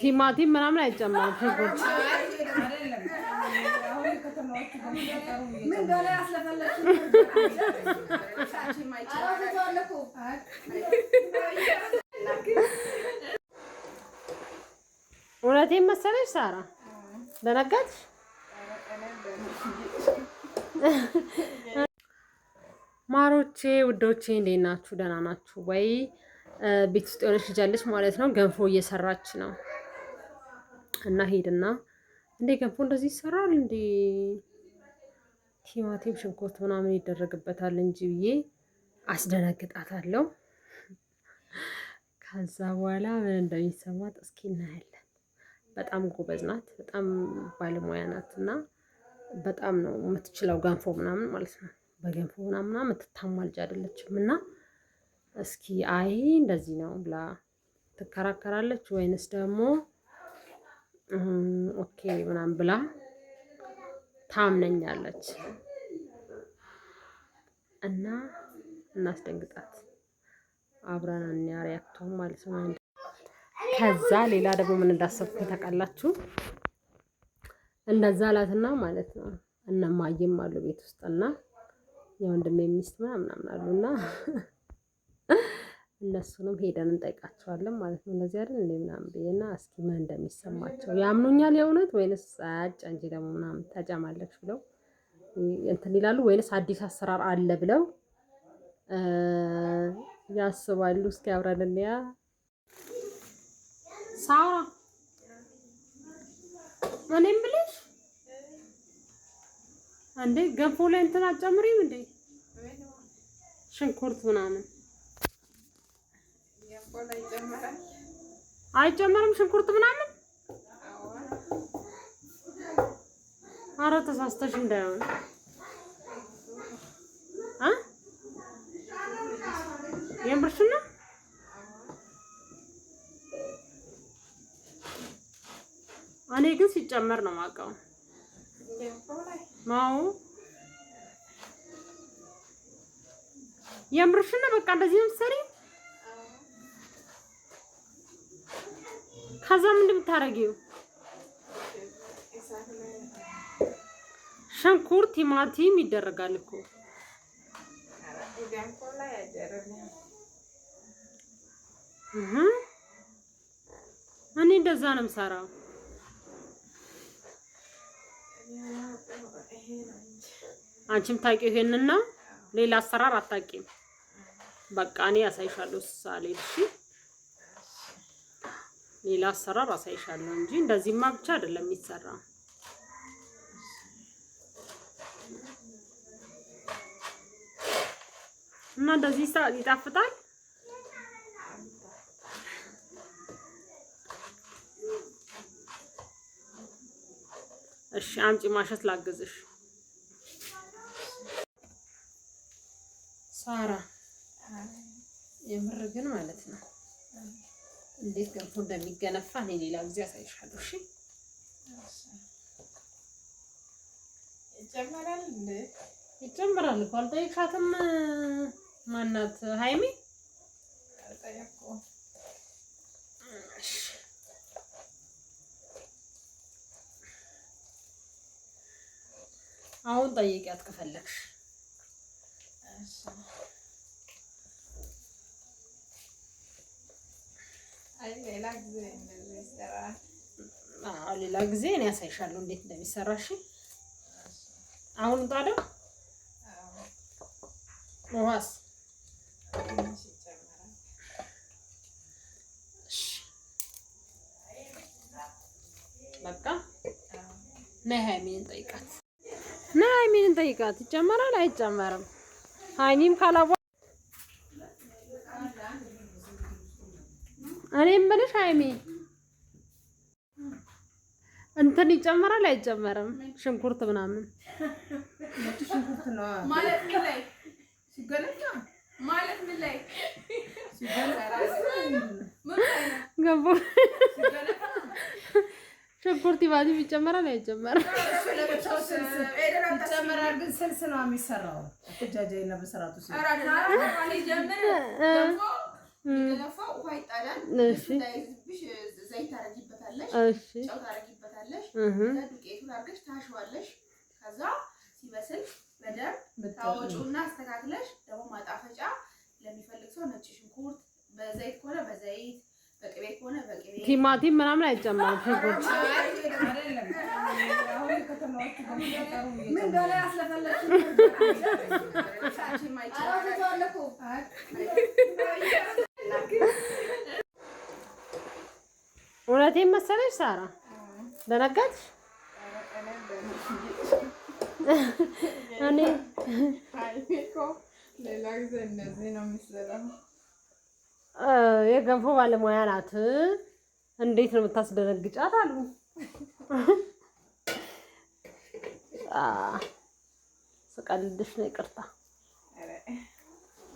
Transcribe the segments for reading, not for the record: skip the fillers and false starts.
ቲማቲም ምናምን አይጨመርም ሽንኩርት እውነቴን መሰለሽ ሳራ ደነገጥሽ ማሮቼ ውዶቼ እንዴት ናችሁ ደህና ናችሁ ወይ ቤት ውስጥ የሆነች ልጅ አለች ማለት ነው ገንፎ እየሰራች ነው እና ሄድና እንዴ ገንፎ እንደዚህ ይሰራል እንዴ ቲማቲም ሽንኩርት ምናምን ይደረግበታል እንጂ ብዬ አስደነግጣታለሁ ከዛ በኋላ ምን እንደሚሰማት እስኪ እናያለን በጣም ጎበዝ ናት በጣም ባለሙያ ናትና በጣም ነው የምትችለው ገንፎ ምናምን ማለት ነው በገንፎ ምናምን የምትታማ ልጅ አይደለችም እና እስኪ አይ እንደዚህ ነው ብላ ትከራከራለች ወይንስ ደግሞ ኦኬ ምናምን ብላ ታምነኛለች እና እናስደንግጣት አብረን እንያሪያቸው ማለት ነው ከዛ ሌላ ደግሞ ምን እንዳሰብኩኝ ታውቃላችሁ እንደዛ አላትና ማለት ነው እነማየም አሉ ቤት ውስጥና የወንድሜ ሚስት ምናምን አሉና እነሱንም ሄደን እንጠይቃቸዋለን ማለት ነው እንደዚህ አይደል እንዴ ምናምን በየና እስኪ ምን እንደሚሰማቸው ያምኑኛል የእውነት ወይንስ አጫንጂ ደግሞ ምናምን ተጨማለች ብለው እንትን ይላሉ ወይንስ አዲስ አሰራር አለ ብለው ያስባሉ እስኪ አብረን እንያ ሳራ እኔም ብለሽ አንዴ ገንፎ ላይ እንትን አጨምሪም እንዴ ሽንኩርት ምናምን አይጨመርም ሽንኩርት ምናምን ኧረ ተሳስተሽ እንዳይሆን የምርሽ ነው እኔ ግን ሲጨመር ነው የማውቀው ማው የምርሽ ነው በቃ እንደዚህ ነው የምትሰሪው ከዛ ምንድን የምታረጊው ሽንኩርት ቲማቲም ይደረጋል እኮ እኔ እንደዛ ነው የምሰራው አንቺም ታውቂው ይሄንን ነው ሌላ አሰራር አታውቂም በቃ እኔ ያሳይሻለሁ ሳሌ እሺ ሌላ አሰራር አሳይሻለሁ እንጂ እንደዚህማ ብቻ አይደለም የሚሰራው እና እንደዚህ ይጣፍጣል እሺ አምጪ ማሸት ላግዝሽ ሳራ የምር ግን ማለት ነው እንዴት ገንፎ እንደሚገነፋ እኔ ሌላ ጊዜ አሳይሻለሁ እሺ ይጨመራል እንዴ ይጨመራል እኮ አልጠይቃትም ማናት ሃይሚ አልጠየቁ አሁን ጠይቂያት ከፈለግሽ እሺ አይ ሌላ ጊዜ እንደዚህ ይሰራል ሌላ ጊዜ እኔ ያሳይሻለሁ እንዴት እንደሚሰራ እሺ አሁን ታዲያ ውሃስ በቃ ነይ ሃይሚን ጠይቃት ይጨመራል አይጨመርም ሃይሚም ካላባ እኔም ብለሽ ሃይሚ እንትን ይጨመራል አይጨመርም ሽንኩርት ምናምን ሽንኩርት ነው ማለት ምን ላይ ሲገለጣ ማለት ምን ላይ ሲገለጣ ገቦ ሽንኩርት ቲማቲም ይጨመራል አይጨመርም ይጨመራል ግን ስልስ ነው የሚሰራው አትጃጃይና በሰራቱ ሲል አራዳኒ ጀምር ደግሞ ይገፋው ውሃ ይጣላል እንዳይዝብሽ ዘይት አረጊበታል ታደርጊበታለሽ። ጨው ታደርጊበታለሽ። ከዛ ዱቄቱን አድርገሽ ታሸዋለሽ። ከዛ ሲበስል በደንብ ታወጪውና አስተካክለሽ ደግሞ ማጣፈጫ ለሚፈልግ ሰው ነጭ ሽንኩርት፣ በዘይት ከሆነ በዘይት፣ በቅቤ ከሆነ በቅቤ፣ ቲማቲም ምናምን አይጨመርም። ሽንኩርት እውነቴን መሰለሽ ሳራ ደነገጥሽ? እኔ ሌላ ጊዜ እንደዚህ ነው የሚሰራው። የገንፎ ባለሙያ ናት። እንዴት ነው የምታስደነግጫት አሉ። ስቀልድሽ ነው፣ ይቅርታ።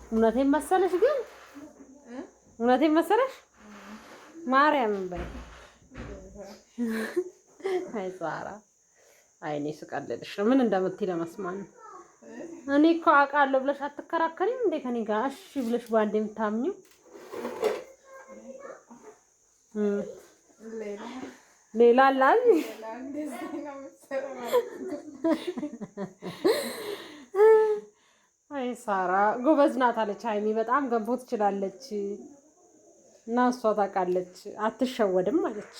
እውነቴን መሰለሽ ግን እውነቴን መሰለሽ ማርያምን በይ። አይ ሳራ፣ አይ እኔ ስቀልድሽ ነው። ምን እንደምትይ ለመስማት ነው። እኔ እኮ አውቃለሁ ብለሽ አትከራከሪም እንዴ ከኔ ጋር? እሺ ብለሽ ባንዴ የምታምኚው ሌላ አላል። አይ ሳራ ጎበዝ ናት አለች ሀይሚ። በጣም ገንፎ ትችላለች እና እሷ ታውቃለች፣ አትሸወድም አለች።